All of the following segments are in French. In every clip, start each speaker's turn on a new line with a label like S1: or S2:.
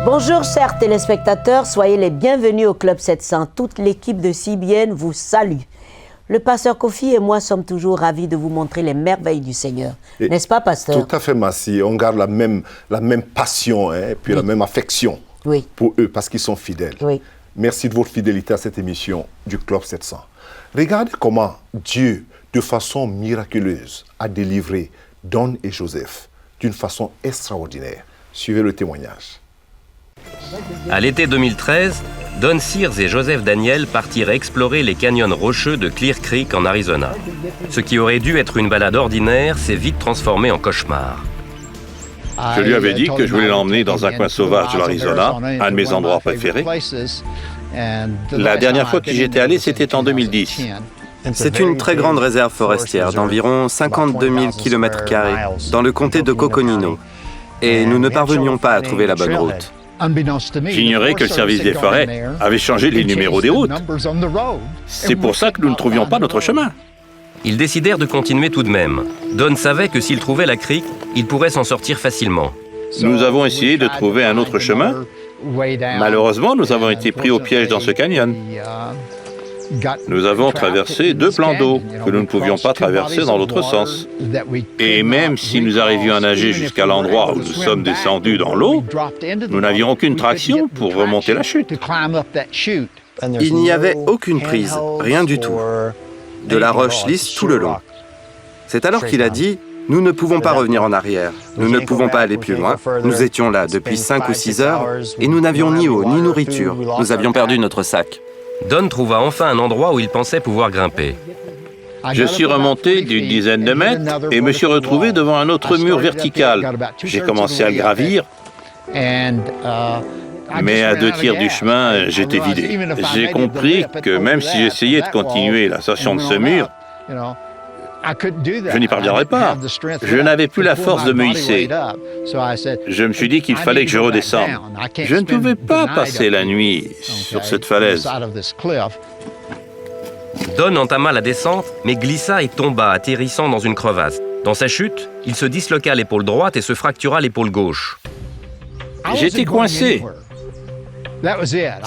S1: Bonjour chers téléspectateurs, soyez les bienvenus au Club 700. Toute l'équipe de CBN vous salue. Le pasteur Kofi et moi sommes toujours ravis de vous montrer les merveilles du Seigneur. N'est-ce pas, pasteur?
S2: Tout à fait, Massi. On garde la même passion et puis la même affection pour eux parce qu'ils sont fidèles.
S1: Oui.
S2: Merci de votre fidélité à cette émission du Club 700. Regardez comment Dieu, de façon miraculeuse, a délivré Don et Joseph d'une façon extraordinaire. Suivez le témoignage.
S3: À l'été 2013, Don Sears et Joseph Daniel partirent explorer les canyons rocheux de Clear Creek en Arizona. Ce qui aurait dû être une balade ordinaire s'est vite transformé en cauchemar.
S4: Je lui avais dit que je voulais l'emmener dans un coin sauvage de l'Arizona, un de mes endroits préférés. La dernière fois que j'y étais allé, c'était en 2010.
S5: C'est une très grande réserve forestière d'environ 52 000 km² dans le comté de Coconino. Et nous ne parvenions pas à trouver la bonne route.
S4: J'ignorais que le service des forêts avait changé les numéros des routes. C'est pour ça que nous ne trouvions pas notre chemin.
S3: Ils décidèrent de continuer tout de même. Don savait que s'il trouvait la crique, il pourrait s'en sortir facilement.
S4: Nous avons essayé de trouver un autre chemin. Malheureusement, nous avons été pris au piège dans ce canyon. Nous avons traversé deux plans d'eau que nous ne pouvions pas traverser dans l'autre sens. Et même si nous arrivions à nager jusqu'à l'endroit où nous sommes descendus dans l'eau, nous n'avions aucune traction pour remonter la chute.
S5: Il n'y avait aucune prise, rien du tout. De la roche lisse tout le long. C'est alors qu'il a dit « Nous ne pouvons pas revenir en arrière. Nous ne pouvons pas aller plus loin. Nous étions là depuis 5 ou 6 heures et nous n'avions ni eau ni nourriture. Nous avions perdu notre sac. »
S3: Don trouva enfin un endroit où il pensait pouvoir grimper.
S4: Je suis remonté d'une dizaine de mètres et me suis retrouvé devant un autre mur vertical. J'ai commencé à le gravir, mais à 2 tiers du chemin, j'étais vidé. J'ai compris que même si j'essayais de continuer l'ascension de ce mur, je n'y parviendrais pas. Je n'avais plus la force de me hisser. Je me suis dit qu'il fallait que je redescende. Je ne pouvais pas passer la nuit sur cette falaise.
S3: Don entama la descente, mais glissa et tomba, atterrissant dans une crevasse. Dans sa chute, il se disloqua l'épaule droite et se fractura l'épaule gauche.
S4: J'étais coincé.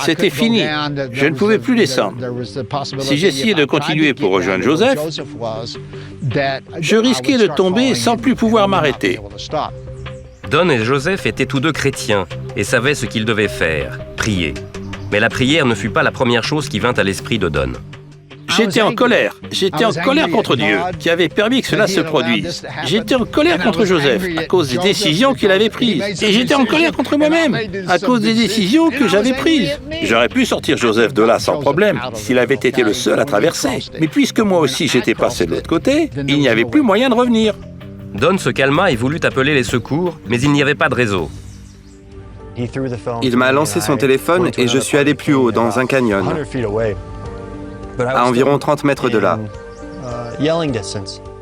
S4: C'était fini. Je ne pouvais plus descendre. Si j'essayais de continuer pour rejoindre Joseph, je risquais de tomber sans plus pouvoir m'arrêter.
S3: Don et Joseph étaient tous deux chrétiens et savaient ce qu'ils devaient faire, prier. Mais la prière ne fut pas la première chose qui vint à l'esprit de Don.
S4: J'étais en colère. J'étais en colère contre Dieu, qui avait permis que cela se produise. J'étais en colère contre Joseph, à cause des décisions qu'il avait prises. Et j'étais en colère contre moi-même, à cause des décisions que j'avais prises. J'aurais pu sortir Joseph de là sans problème, s'il avait été le seul à traverser. Mais puisque moi aussi j'étais passé de l'autre côté, il n'y avait plus moyen de revenir.
S3: Don se calma et voulut appeler les secours, mais il n'y avait pas de réseau.
S5: Il m'a lancé son téléphone et je suis allé plus haut, dans un canyon, à environ 30 mètres de là.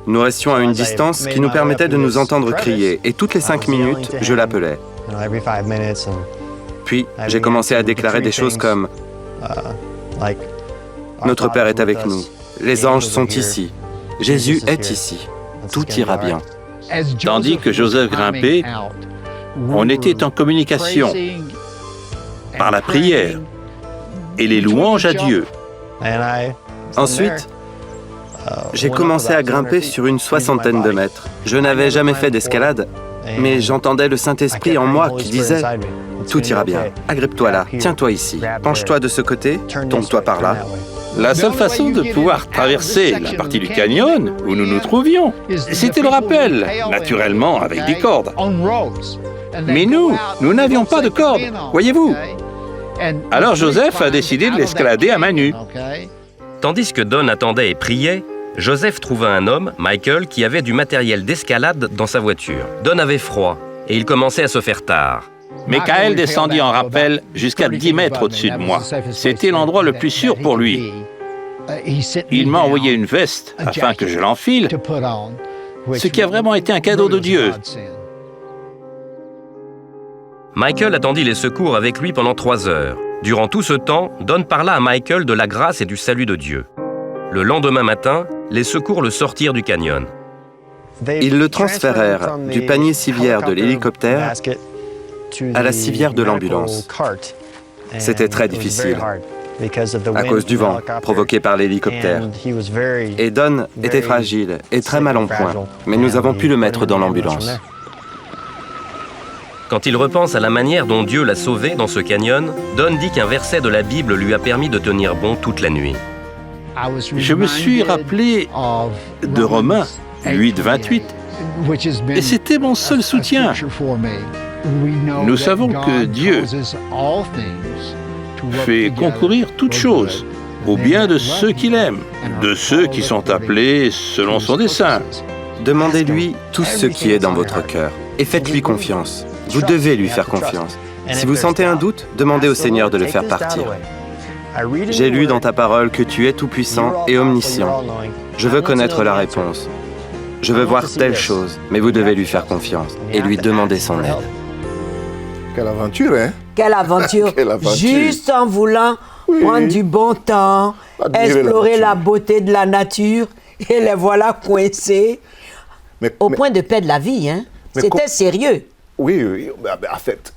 S5: Nous restions à une distance qui nous permettait de nous entendre crier, et toutes les 5 minutes, je l'appelais. Puis, j'ai commencé à déclarer des choses comme « Notre Père est avec nous, les anges sont ici, Jésus est ici, tout ira bien. »
S4: Tandis que Joseph grimpait, on était en communication par la prière et les louanges à Dieu.
S5: Ensuite, j'ai commencé à grimper sur une 60aine de mètres. Je n'avais jamais fait d'escalade, mais j'entendais le Saint-Esprit en moi qui disait « Tout ira bien, agrippe-toi là, tiens-toi ici, penche-toi de ce côté, tombe-toi par là. »
S4: La seule façon de pouvoir traverser la partie du canyon où nous nous trouvions, c'était le rappel, naturellement avec des cordes. Mais nous n'avions pas de cordes, voyez-vous. Alors Joseph a décidé de l'escalader à main nue.
S3: Tandis que Don attendait et priait, Joseph trouva un homme, Michael, qui avait du matériel d'escalade dans sa voiture. Don avait froid et il commençait à se faire tard.
S4: Michael descendit en rappel jusqu'à 10 mètres au-dessus de moi. C'était l'endroit le plus sûr pour lui. Il m'a envoyé une veste afin que je l'enfile, ce qui a vraiment été un cadeau de Dieu.
S3: Michael attendit les secours avec lui pendant 3 heures. Durant tout ce temps, Don parla à Michael de la grâce et du salut de Dieu. Le lendemain matin, les secours le sortirent du canyon.
S5: Ils le transférèrent du panier civière de l'hélicoptère à la civière de l'ambulance. C'était très difficile, à cause du vent provoqué par l'hélicoptère. Et Don était fragile et très mal en point, mais nous avons pu le mettre dans l'ambulance.
S3: Quand il repense à la manière dont Dieu l'a sauvé dans ce canyon, Don dit qu'un verset de la Bible lui a permis de tenir bon toute la nuit.
S4: Je me suis rappelé de Romains 8, 28, et c'était mon seul soutien. Nous savons que Dieu fait concourir toutes choses au bien de ceux qu'il aime, de ceux qui sont appelés selon son dessein.
S5: Demandez-lui tout ce qui est dans votre cœur et faites-lui confiance. Vous devez lui faire confiance. Si vous sentez un doute, demandez au Seigneur de le faire partir. J'ai lu dans ta parole que tu es tout-puissant et omniscient. Je veux connaître la réponse. Je veux voir telle chose, mais vous devez lui faire confiance et lui demander son aide.
S2: Quelle aventure, hein?
S1: Quelle aventure.
S2: Quelle aventure.
S1: Juste en voulant prendre du bon temps, explorer la beauté de la nature, et les voilà coincés au point de perdre la vie. Hein? C'était sérieux.
S2: Oui, en fait,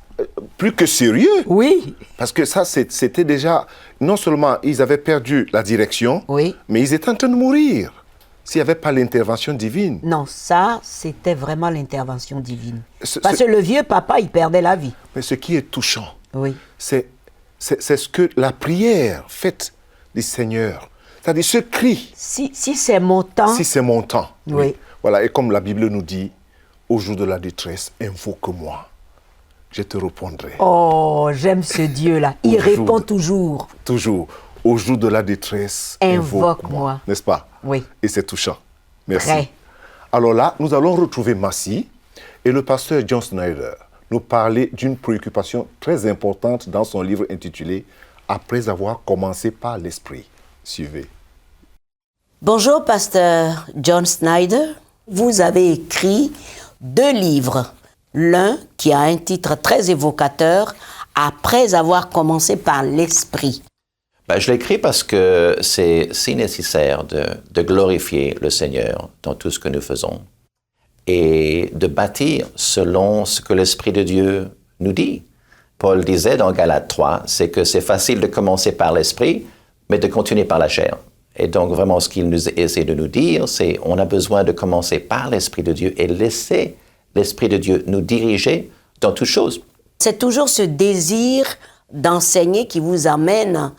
S2: plus que sérieux.
S1: Oui.
S2: Parce que ça, c'était déjà... Non seulement ils avaient perdu la direction,
S1: oui,
S2: mais ils étaient en train de mourir. S'il n'y avait pas l'intervention divine.
S1: Non, ça, c'était vraiment l'intervention divine. Parce que le vieux papa, il perdait la vie.
S2: Mais ce qui est touchant,
S1: oui,
S2: c'est ce que la prière faite du Seigneur, c'est-à-dire ce cri.
S1: Si c'est mon temps.
S2: Si c'est mon temps.
S1: Oui.
S2: Voilà, et comme la Bible nous dit, au jour de la détresse, invoque-moi. Je te répondrai.
S1: Oh, j'aime ce Dieu-là. Il répond toujours.
S2: Toujours. Au jour de la détresse, invoque-moi. N'est-ce pas?
S1: Oui.
S2: Et c'est touchant. Merci.
S1: Très.
S2: Alors là, nous allons retrouver Massy et le pasteur John Snyder nous parler d'une préoccupation très importante dans son livre intitulé « Après avoir commencé par l'Esprit ». Suivez.
S1: Bonjour, pasteur John Snyder. Vous avez écrit 2 livres. L'un qui a un titre très évocateur, « Après avoir commencé par l'Esprit ».
S6: Je l'écris parce que c'est si nécessaire de glorifier le Seigneur dans tout ce que nous faisons et de bâtir selon ce que l'Esprit de Dieu nous dit. Paul disait dans Galates 3, c'est que c'est facile de commencer par l'Esprit, mais de continuer par la chair. Et donc vraiment ce qu'il essaie de nous dire, c'est on a besoin de commencer par l'Esprit de Dieu et laisser l'Esprit de Dieu nous diriger dans toutes choses.
S1: C'est toujours ce désir d'enseigner qui vous amène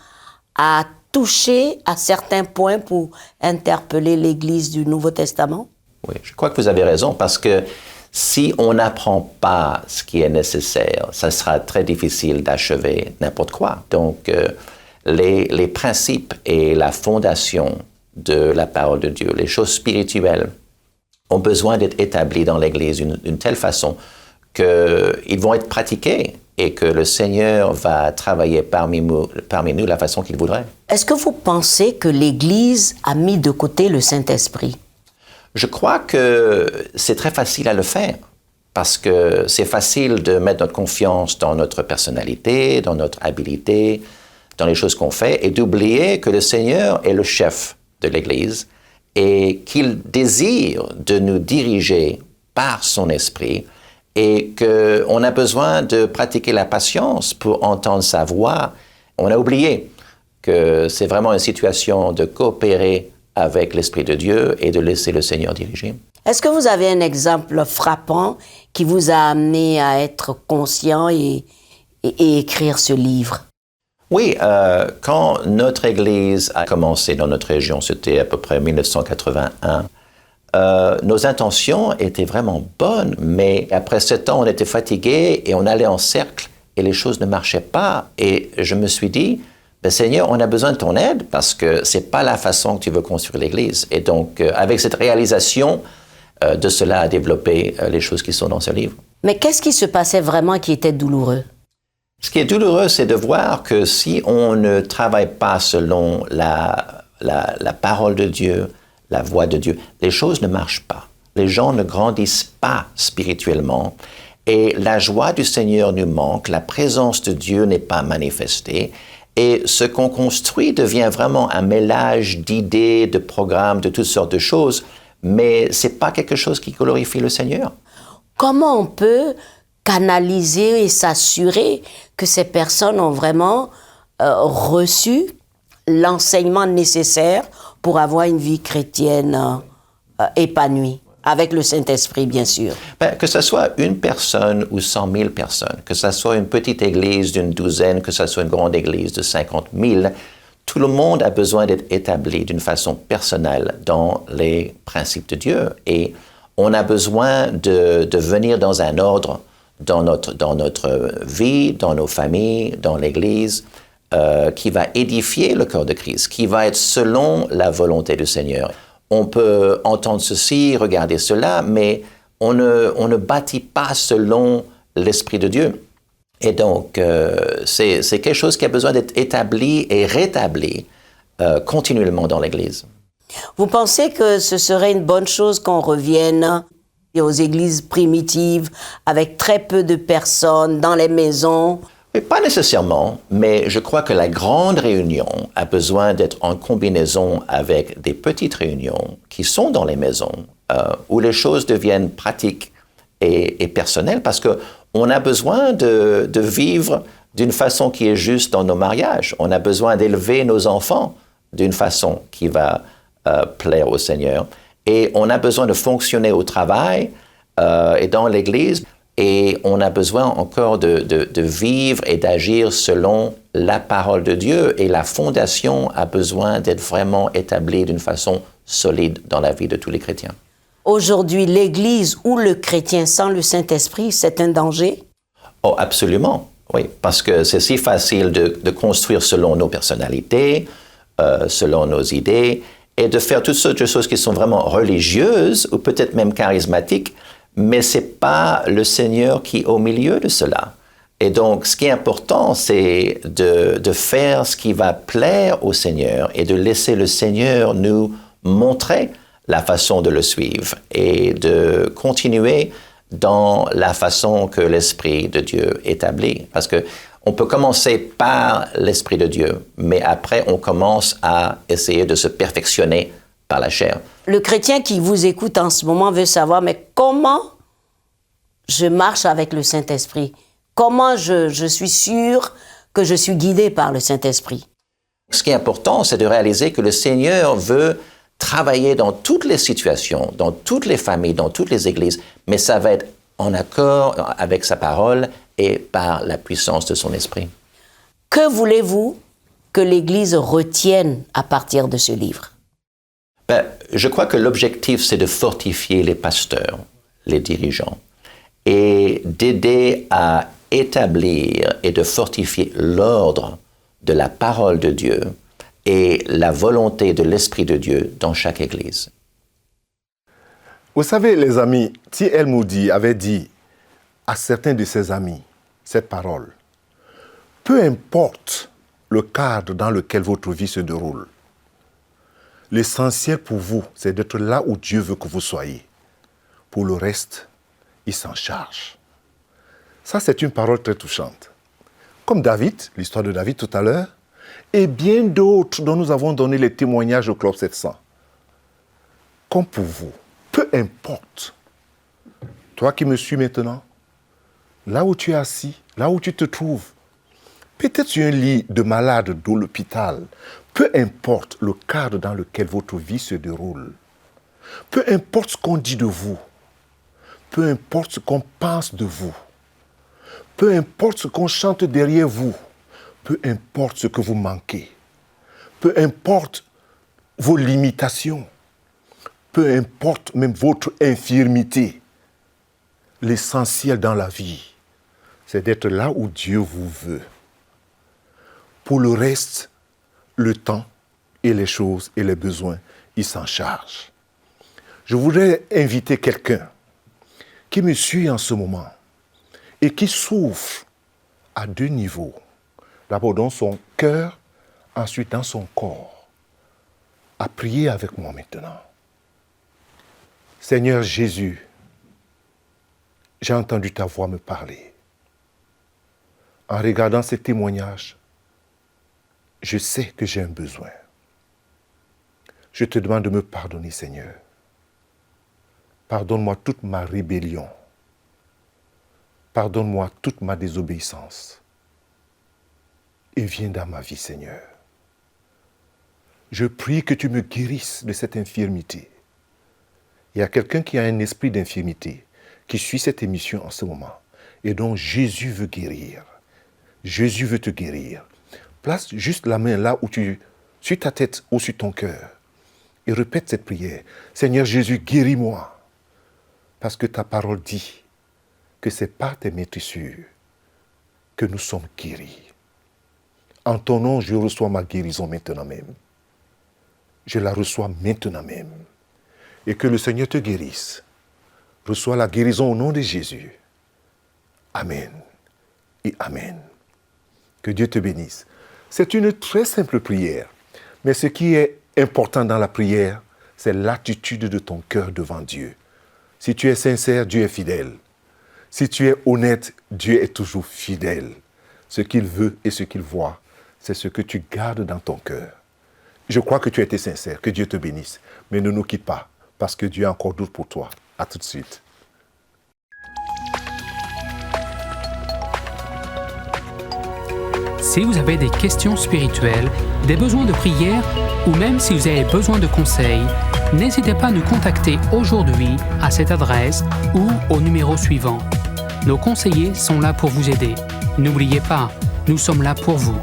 S1: à toucher à certains points pour interpeller l'Église du Nouveau Testament?
S6: Oui, je crois que vous avez raison, parce que si on n'apprend pas ce qui est nécessaire, ça sera très difficile d'achever n'importe quoi. Donc, les principes et la fondation de la parole de Dieu, les choses spirituelles, ont besoin d'être établis dans l'Église d'une telle façon qu'ils vont être pratiqués et que le Seigneur va travailler parmi nous de la façon qu'il voudrait.
S1: Est-ce que vous pensez que l'Église a mis de côté le Saint-Esprit?
S6: Je crois que c'est très facile à le faire, parce que c'est facile de mettre notre confiance dans notre personnalité, dans notre habileté, dans les choses qu'on fait, et d'oublier que le Seigneur est le chef de l'Église et qu'il désire de nous diriger par son esprit et qu'on a besoin de pratiquer la patience pour entendre sa voix. On a oublié que c'est vraiment une situation de coopérer avec l'Esprit de Dieu et de laisser le Seigneur diriger.
S1: Est-ce que vous avez un exemple frappant qui vous a amené à être conscient et écrire ce livre?
S6: Oui, quand notre Église a commencé dans notre région, c'était à peu près 1981, nos intentions étaient vraiment bonnes, mais après 7 ans, on était fatigués et on allait en cercle et les choses ne marchaient pas. Et je me suis dit, Seigneur, on a besoin de ton aide parce que c'est pas la façon que tu veux construire l'Église. Et donc, avec cette réalisation, de cela a développé les choses qui sont dans ce livre.
S1: Mais qu'est-ce qui se passait vraiment qui était douloureux?
S6: Ce qui est douloureux, c'est de voir que si on ne travaille pas selon la parole de Dieu, la voix de Dieu, les choses ne marchent pas. Les gens ne grandissent pas spirituellement et la joie du Seigneur nous manque, la présence de Dieu n'est pas manifestée et ce qu'on construit devient vraiment un mélange d'idées, de programmes, de toutes sortes de choses, mais c'est pas quelque chose qui glorifie le Seigneur.
S1: Comment on peut canaliser et s'assurer que ces personnes ont vraiment reçu l'enseignement nécessaire pour avoir une vie chrétienne épanouie, avec le Saint-Esprit, bien sûr.
S6: Que ce soit une personne ou 100 000 personnes, que ce soit une petite église d'une douzaine, que ce soit une grande église de 50 000, tout le monde a besoin d'être établi d'une façon personnelle dans les principes de Dieu. Et on a besoin de venir dans un ordre dans notre vie, dans nos familles, dans l'Église, qui va édifier le corps de Christ, qui va être selon la volonté du Seigneur. On peut entendre ceci, regarder cela, mais on ne bâtit pas selon l'Esprit de Dieu. Et donc, c'est quelque chose qui a besoin d'être établi et rétabli continuellement dans l'Église.
S1: Vous pensez que ce serait une bonne chose qu'on revienne aux églises primitives avec très peu de personnes dans les maisons?
S6: Pas nécessairement, mais je crois que la grande réunion a besoin d'être en combinaison avec des petites réunions qui sont dans les maisons, où les choses deviennent pratiques et personnelles, parce qu'on a besoin de vivre d'une façon qui est juste dans nos mariages. On a besoin d'élever nos enfants d'une façon qui va plaire au Seigneur. Et on a besoin de fonctionner au travail et dans l'Église. Et on a besoin encore de vivre et d'agir selon la parole de Dieu. Et la fondation a besoin d'être vraiment établie d'une façon solide dans la vie de tous les chrétiens.
S1: Aujourd'hui, l'Église ou le chrétien sans le Saint-Esprit, c'est un danger?
S6: Oh, absolument, oui. Parce que c'est si facile de construire selon nos personnalités, selon nos idées, et de faire toutes sortes de choses qui sont vraiment religieuses ou peut-être même charismatiques, mais ce n'est pas le Seigneur qui est au milieu de cela. Et donc, ce qui est important, c'est de faire ce qui va plaire au Seigneur et de laisser le Seigneur nous montrer la façon de le suivre et de continuer dans la façon que l'Esprit de Dieu établit. Parce que on peut commencer par l'Esprit de Dieu, mais après, on commence à essayer de se perfectionner par la chair.
S1: Le chrétien qui vous écoute en ce moment veut savoir, mais comment je marche avec le Saint-Esprit? Comment je suis sûr que je suis guidé par le Saint-Esprit?
S6: Ce qui est important, c'est de réaliser que le Seigneur veut travailler dans toutes les situations, dans toutes les familles, dans toutes les églises, mais ça va être en accord avec sa parole et par la puissance de son esprit.
S1: Que voulez-vous que l'Église retienne à partir de ce livre?
S6: Je crois que l'objectif, c'est de fortifier les pasteurs, les dirigeants, et d'aider à établir et de fortifier l'ordre de la parole de Dieu et la volonté de l'Esprit de Dieu dans chaque Église.
S2: Vous savez, les amis, T.L. Moody avait dit à certains de ses amis cette parole. Peu importe le cadre dans lequel votre vie se déroule, l'essentiel pour vous, c'est d'être là où Dieu veut que vous soyez. Pour le reste, il s'en charge. Ça, c'est une parole très touchante. Comme David, l'histoire de David tout à l'heure, et bien d'autres dont nous avons donné les témoignages au Club 700. Comme pour vous, peu importe, toi qui me suis maintenant, là où tu es assis, là où tu te trouves, peut-être sur un lit de malade dans l'hôpital, peu importe le cadre dans lequel votre vie se déroule, peu importe ce qu'on dit de vous, peu importe ce qu'on pense de vous, peu importe ce qu'on chante derrière vous, peu importe ce que vous manquez, peu importe vos limitations, peu importe même votre infirmité, l'essentiel dans la vie, c'est d'être là où Dieu vous veut. Pour le reste, le temps et les choses et les besoins, il s'en charge. Je voudrais inviter quelqu'un qui me suit en ce moment et qui souffre à deux niveaux. D'abord dans son cœur, ensuite dans son corps, à prier avec moi maintenant. Seigneur Jésus, j'ai entendu ta voix me parler. En regardant ces témoignages, je sais que j'ai un besoin. Je te demande de me pardonner, Seigneur. Pardonne-moi toute ma rébellion. Pardonne-moi toute ma désobéissance. Et viens dans ma vie, Seigneur. Je prie que tu me guérisses de cette infirmité. Il y a quelqu'un qui a un esprit d'infirmité, qui suit cette émission en ce moment, et dont Jésus veut guérir. Jésus veut te guérir. Place juste la main là où sur ta tête ou sur ton cœur, et répète cette prière. Seigneur Jésus, guéris-moi, parce que ta parole dit que c'est par tes maîtrissures que nous sommes guéris. En ton nom, je reçois ma guérison maintenant même. Je la reçois maintenant même. Et que le Seigneur te guérisse. Reçois la guérison au nom de Jésus. Amen et Amen. Que Dieu te bénisse. C'est une très simple prière. Mais ce qui est important dans la prière, c'est l'attitude de ton cœur devant Dieu. Si tu es sincère, Dieu est fidèle. Si tu es honnête, Dieu est toujours fidèle. Ce qu'il veut et ce qu'il voit, c'est ce que tu gardes dans ton cœur. Je crois que tu as été sincère, que Dieu te bénisse. Mais ne nous quitte pas, parce que Dieu a encore d'autres pour toi. À tout de suite.
S7: Si vous avez des questions spirituelles, des besoins de prière ou même si vous avez besoin de conseils, n'hésitez pas à nous contacter aujourd'hui à cette adresse ou au numéro suivant. Nos conseillers sont là pour vous aider. N'oubliez pas, nous sommes là pour vous.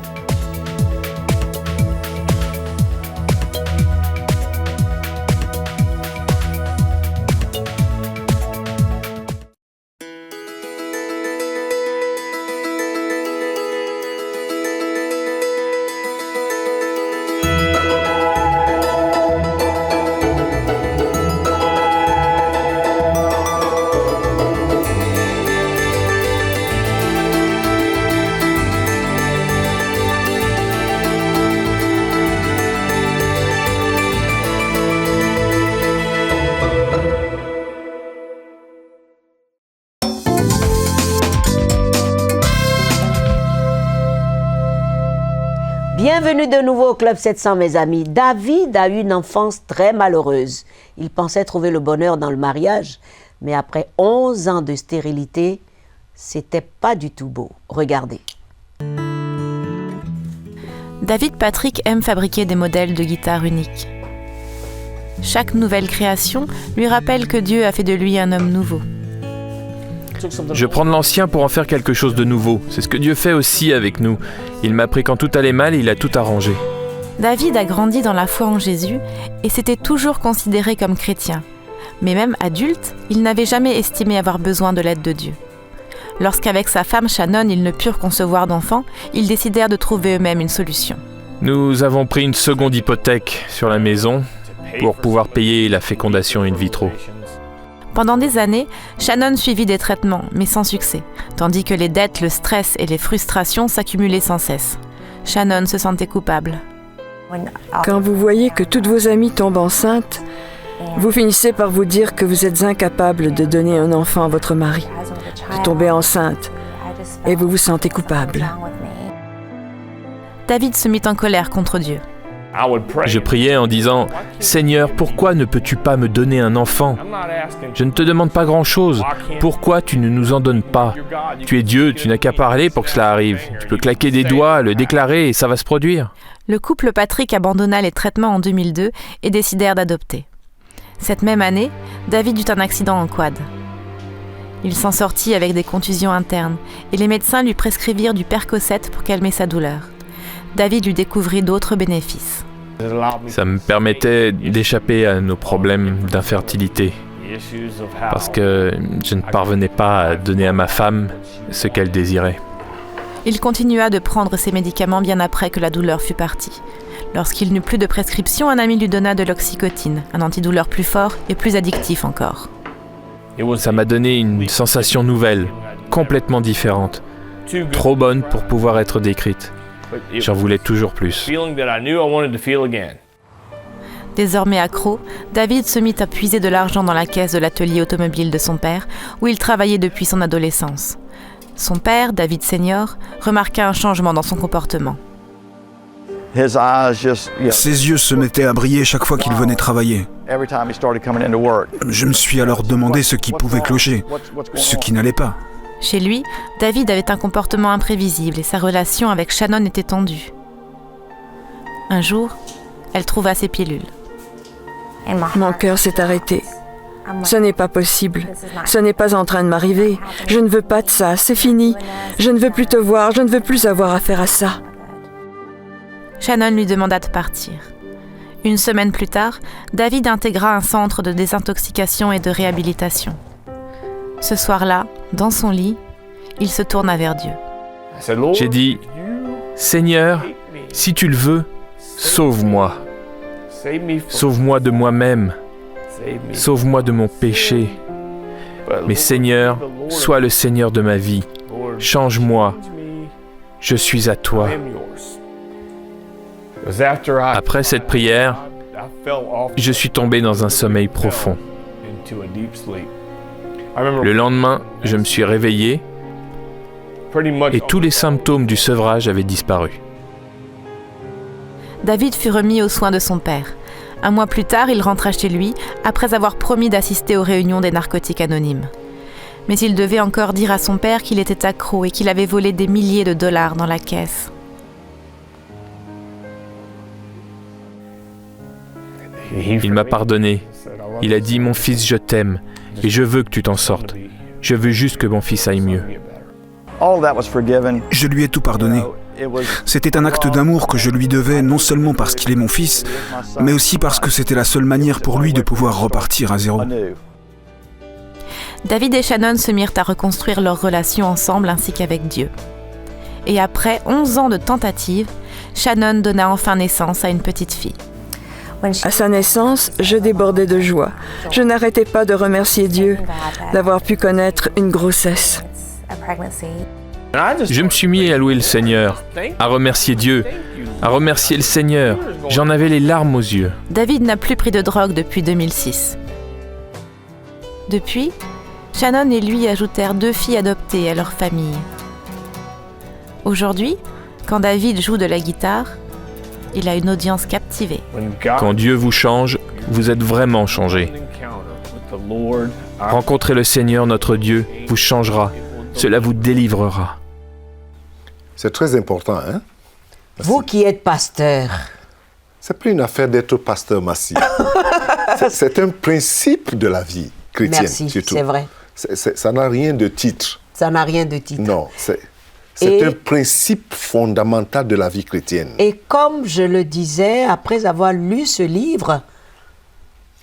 S1: Bienvenue de nouveau au Club 700, mes amis. David a eu une enfance très malheureuse. Il pensait trouver le bonheur dans le mariage, mais après 11 ans de stérilité, c'était pas du tout beau. Regardez.
S8: David Patrick aime fabriquer des modèles de guitare uniques. Chaque nouvelle création lui rappelle que Dieu a fait de lui un homme nouveau.
S9: Je prends de l'ancien pour en faire quelque chose de nouveau. C'est ce que Dieu fait aussi avec nous. Il m'a pris quand tout allait mal et il a tout arrangé.
S8: David a grandi dans la foi en Jésus et s'était toujours considéré comme chrétien. Mais même adulte, il n'avait jamais estimé avoir besoin de l'aide de Dieu. Lorsqu'avec sa femme Shannon, ils ne purent concevoir d'enfants, ils décidèrent de trouver eux-mêmes une solution.
S9: Nous avons pris une seconde hypothèque sur la maison pour pouvoir payer la fécondation in vitro.
S8: Pendant des années, Shannon suivit des traitements, mais sans succès, tandis que les dettes, le stress et les frustrations s'accumulaient sans cesse. Shannon se sentait coupable.
S10: Quand vous voyez que toutes vos amies tombent enceintes, vous finissez par vous dire que vous êtes incapable de donner un enfant à votre mari, de tomber enceinte, et vous vous sentez coupable.
S8: David se mit en colère contre Dieu.
S9: Je priais en disant « Seigneur, pourquoi ne peux-tu pas me donner un enfant ? Je ne te demande pas grand-chose. Pourquoi tu ne nous en donnes pas ? Tu es Dieu, tu n'as qu'à parler pour que cela arrive. Tu peux claquer des doigts, le déclarer et ça va se produire. »
S8: Le couple Patrick abandonna les traitements en 2002 et décidèrent d'adopter. Cette même année, David eut un accident en quad. Il s'en sortit avec des contusions internes et les médecins lui prescrivirent du Percocet pour calmer sa douleur. David lui découvrit d'autres bénéfices.
S9: Ça me permettait d'échapper à nos problèmes d'infertilité parce que je ne parvenais pas à donner à ma femme ce qu'elle désirait.
S8: Il continua de prendre ses médicaments bien après que la douleur fut partie. Lorsqu'il n'eut plus de prescription, un ami lui donna de l'oxycodone, un antidouleur plus fort et plus addictif encore.
S9: Ça m'a donné une sensation nouvelle, complètement différente, trop bonne pour pouvoir être décrite. J'en voulais toujours plus.
S8: Désormais accro, David se mit à puiser de l'argent dans la caisse de l'atelier automobile de son père, où il travaillait depuis son adolescence. Son père, David Senior, remarqua un changement dans son comportement.
S11: Ses yeux se mettaient à briller chaque fois qu'il venait travailler. Je me suis alors demandé ce qui pouvait clocher, ce qui n'allait pas.
S8: Chez lui, David avait un comportement imprévisible et sa relation avec Shannon était tendue. Un jour, elle trouva ses pilules.
S10: Mon cœur s'est arrêté. Ce n'est pas possible. Ce n'est pas en train de m'arriver. Je ne veux pas de ça. C'est fini. Je ne veux plus te voir. Je ne veux plus avoir affaire à ça.
S8: Shannon lui demanda de partir. Une semaine plus tard, David intégra un centre de désintoxication et de réhabilitation. Ce soir-là, dans son lit, il se tourna vers Dieu.
S9: J'ai dit, Seigneur, si tu le veux, sauve-moi. Sauve-moi de moi-même. Sauve-moi de mon péché. Mais Seigneur, sois le Seigneur de ma vie. Change-moi. Je suis à toi. Après cette prière, je suis tombé dans un sommeil profond. Le lendemain, je me suis réveillé et tous les symptômes du sevrage avaient disparu.
S8: David fut remis aux soins de son père. Un mois plus tard, il rentra chez lui, après avoir promis d'assister aux réunions des narcotiques anonymes. Mais il devait encore dire à son père qu'il était accro et qu'il avait volé des milliers de dollars dans la caisse.
S9: Il m'a pardonné. Il a dit, mon fils, je t'aime et je veux que tu t'en sortes. Je veux juste que mon fils aille mieux.
S11: Je lui ai tout pardonné. C'était un acte d'amour que je lui devais, non seulement parce qu'il est mon fils, mais aussi parce que c'était la seule manière pour lui de pouvoir repartir à zéro.
S8: David et Shannon se mirent à reconstruire leur relation ensemble ainsi qu'avec Dieu. Et après 11 ans de tentatives, Shannon donna enfin naissance à une petite fille.
S10: À sa naissance, je débordais de joie. Je n'arrêtais pas de remercier Dieu d'avoir pu connaître une grossesse.
S9: Je me suis mis à louer le Seigneur, à remercier Dieu, à remercier le Seigneur. J'en avais les larmes aux yeux.
S8: David n'a plus pris de drogue depuis 2006. Depuis, Shannon et lui ajoutèrent 2 filles adoptées à leur famille. Aujourd'hui, quand David joue de la guitare, il a une audience captivée.
S9: Quand Dieu vous change, vous êtes vraiment changé. Rencontrez le Seigneur, notre Dieu, vous changera. Cela vous délivrera.
S2: C'est très important, hein?
S1: Vous qui êtes pasteur.
S2: C'est plus une affaire d'être pasteur massif. C'est un principe de la vie chrétienne.
S1: Merci,
S2: surtout.
S1: c'est vrai.
S2: Ça n'a rien de titre.
S1: Ça n'a rien de titre.
S2: Non, c'est un principe fondamental de la vie chrétienne.
S1: Et comme je le disais, après avoir lu ce livre,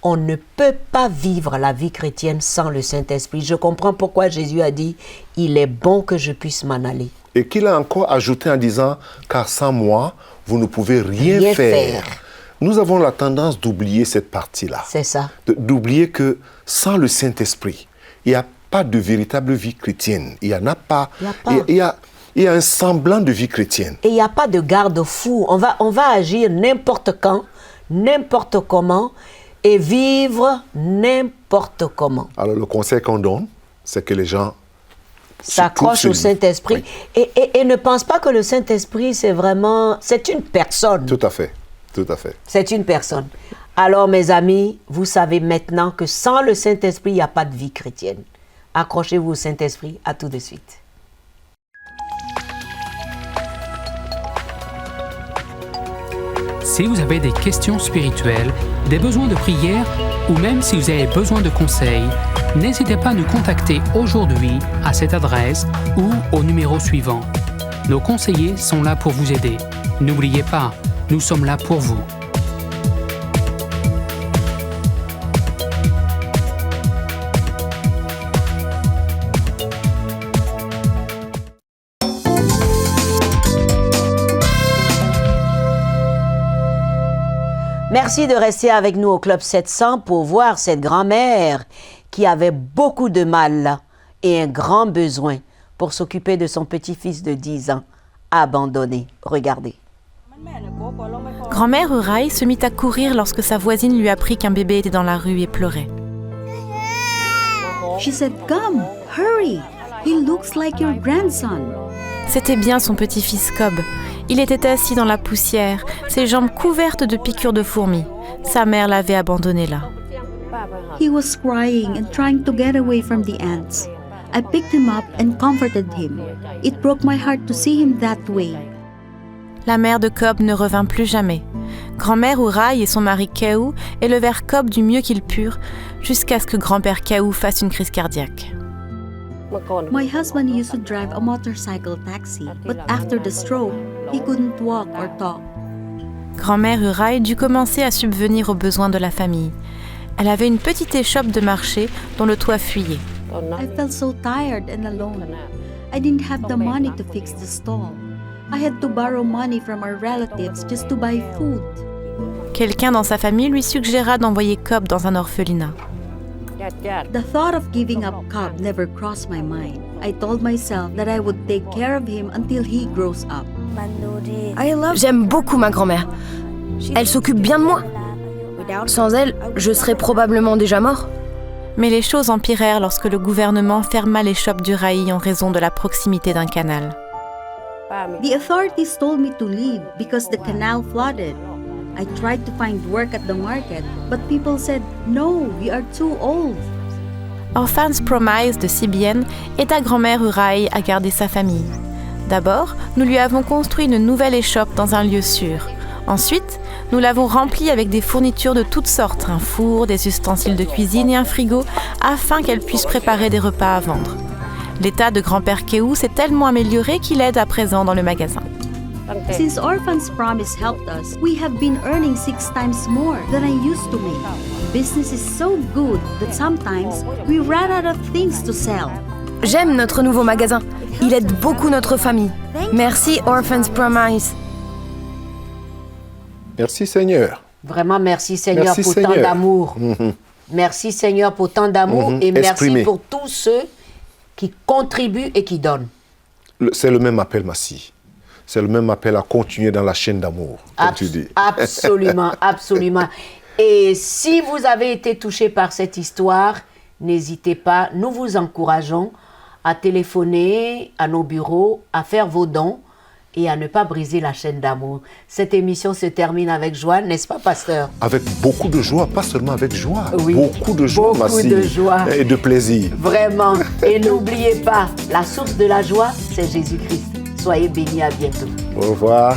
S1: on ne peut pas vivre la vie chrétienne sans le Saint-Esprit. Je comprends pourquoi Jésus a dit « Il est bon que je puisse m'en aller ».
S2: Et qu'il a encore ajouté en disant « Car sans moi, vous ne pouvez rien faire ». Nous avons la tendance d'oublier cette partie-là.
S1: C'est ça.
S2: D'oublier que sans le Saint-Esprit, il n'y a pas de véritable vie chrétienne. Il n'y en a pas. Il y a un semblant de vie chrétienne.
S1: Et il n'y a pas de garde-fou. On va agir n'importe quand, n'importe comment, et vivre n'importe comment.
S2: Alors le conseil qu'on donne, c'est que les gens
S1: s'accrochent au Saint-Esprit. Oui. Et ne pensent pas que le Saint-Esprit, c'est une personne.
S2: Tout à fait. Tout à fait.
S1: C'est une personne. Alors, mes amis, vous savez maintenant que sans le Saint-Esprit, il n'y a pas de vie chrétienne. Accrochez-vous au Saint-Esprit. À tout de suite.
S7: Si vous avez des questions spirituelles, des besoins de prière ou même si vous avez besoin de conseils, n'hésitez pas à nous contacter aujourd'hui à cette adresse ou au numéro suivant. Nos conseillers sont là pour vous aider. N'oubliez pas, nous sommes là pour vous.
S1: Merci de rester avec nous au Club 700 pour voir cette grand-mère qui avait beaucoup de mal et un grand besoin pour s'occuper de son petit-fils de 10 ans, abandonné. Regardez.
S8: Grand-mère Uraï se mit à courir lorsque sa voisine lui apprit qu'un bébé était dans la rue et pleurait.
S12: She said, "Come, hurry. He looks like your grandson."
S8: C'était bien son petit-fils Cobb. Il était assis dans la poussière, ses jambes couvertes de piqûres de fourmis. Sa mère l'avait abandonné là.
S12: He was crying and trying to get away from the ants. I picked him up and comforted him. It broke my heart to see him that way.
S8: La mère de Cobb ne revint plus jamais. Grand-mère Uraï et son mari Kaou élevèrent Cobb du mieux qu'ils purent, jusqu'à ce que grand-père Kaou fasse une crise cardiaque.
S12: My husband used to drive a motorcycle taxi, but after the stroke, he couldn't walk or talk.
S8: Grand-mère Uraï dut commencer à subvenir aux besoins de la famille. Elle avait une petite échoppe de marché dont le toit fuyait.
S12: I felt so tired and alone. I didn't have the money to fix the stall. I had to borrow money from our relatives just to buy food.
S8: Quelqu'un dans sa famille lui suggéra d'envoyer Cobb dans un orphelinat.
S12: The thought of giving up Cobb never crossed my mind. I told myself that I would take care of him until he grows up.
S13: J'aime beaucoup ma grand-mère. Elle s'occupe bien de moi. Sans elle, je serais probablement déjà mort.
S8: Mais les choses empirèrent lorsque le gouvernement ferma l'échoppe d'Uraï en raison de la proximité d'un canal.
S12: The authorities told me to leave because the canal flooded. I tried to find work at the market, but people said, "No, we are too old."
S8: Orphans Promise de Sibienne aida grand-mère Uraï à garder sa famille. D'abord, nous lui avons construit une nouvelle échoppe dans un lieu sûr. Ensuite, nous l'avons remplie avec des fournitures de toutes sortes, un four, des ustensiles de cuisine et un frigo, afin qu'elle puisse préparer des repas à vendre. L'état de grand-père Kaou s'est tellement amélioré qu'il aide à présent dans le magasin.
S12: Since Orphans Promise helped us, we have been earning 6 times more than I used to make. Business is so good that sometimes we run out of things to sell.
S13: J'aime notre nouveau magasin. Il aide beaucoup notre famille. Merci Orphans Promise.
S2: Merci Seigneur.
S1: Vraiment, merci Seigneur
S2: Merci,
S1: pour
S2: Seigneur.
S1: tant d'amour. Merci Seigneur pour tant d'amour et
S2: Exprimé.
S1: merci pour tous ceux qui contribuent et qui donnent.
S2: C'est le même appel, Massi. C'est le même appel à continuer dans la chaîne d'amour, comme tu dis.
S1: Absolument, absolument. Et si vous avez été touché par cette histoire, n'hésitez pas, nous vous encourageons à téléphoner à nos bureaux, à faire vos dons et à ne pas briser la chaîne d'amour. Cette émission se termine avec joie, n'est-ce pas, pasteur?
S2: Avec beaucoup de joie, pas seulement avec joie.
S1: Oui,
S2: beaucoup de joie, Massi.
S1: de joie.
S2: Et de plaisir.
S1: Vraiment. Et n'oubliez pas, la source de la joie, c'est Jésus-Christ. Soyez bénis, à bientôt.
S2: Au revoir.